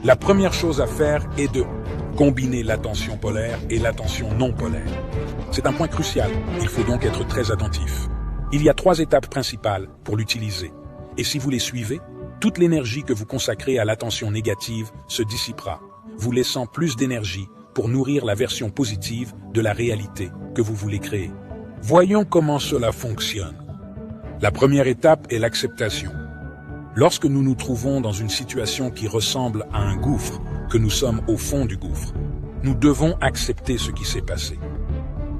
La première chose à faire est de combiner l'attention polaire et l'attention non polaire. C'est un point crucial, il faut donc être très attentif. Il y a 3 étapes principales pour l'utiliser. Et si vous les suivez, toute l'énergie que vous consacrez à l'attention négative se dissipera, vous laissant plus d'énergie pour nourrir la version positive de la réalité que vous voulez créer. Voyons comment cela fonctionne. La première étape est l'acceptation. Lorsque nous nous trouvons dans une situation qui ressemble à un gouffre, que nous sommes au fond du gouffre, nous devons accepter ce qui s'est passé.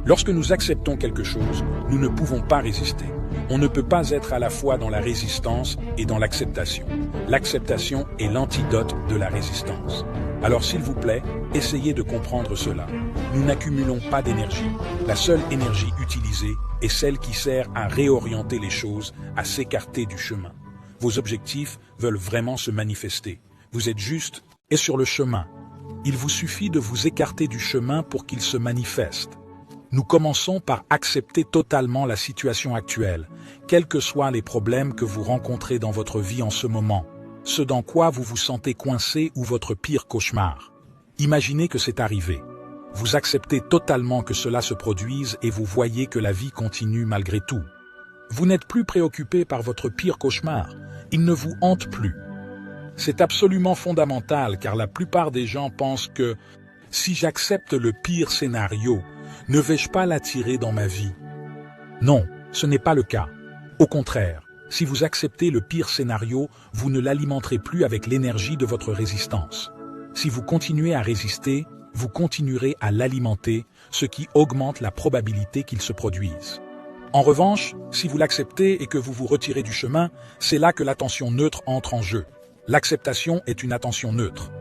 Lorsque nous acceptons quelque chose, nous ne pouvons pas résister. On ne peut pas être à la fois dans la résistance et dans l'acceptation. L'acceptation est l'antidote de la résistance. Alors s'il vous plaît, essayez de comprendre cela. Nous n'accumulons pas d'énergie. La seule énergie utilisée est celle qui sert à réorienter les choses, à s'écarter du chemin. Vos objectifs veulent vraiment se manifester. Vous êtes juste et sur le chemin. Il vous suffit de vous écarter du chemin pour qu'il se manifeste. Nous commençons par accepter totalement la situation actuelle, quels que soient les problèmes que vous rencontrez dans votre vie en ce moment, ce dans quoi vous vous sentez coincé ou votre pire cauchemar. Imaginez que c'est arrivé. Vous acceptez totalement que cela se produise et vous voyez que la vie continue malgré tout. Vous n'êtes plus préoccupé par votre pire cauchemar. Il ne vous hante plus. C'est absolument fondamental car la plupart des gens pensent que si j'accepte le pire scénario, ne vais-je pas l'attirer dans ma vie? Non, ce n'est pas le cas. Au contraire, si vous acceptez le pire scénario, vous ne l'alimenterez plus avec l'énergie de votre résistance. Si vous continuez à résister, vous continuerez à l'alimenter, ce qui augmente la probabilité qu'il se produise. En revanche, si vous l'acceptez et que vous vous retirez du chemin, c'est là que l'attention neutre entre en jeu. L'acceptation est une attention neutre.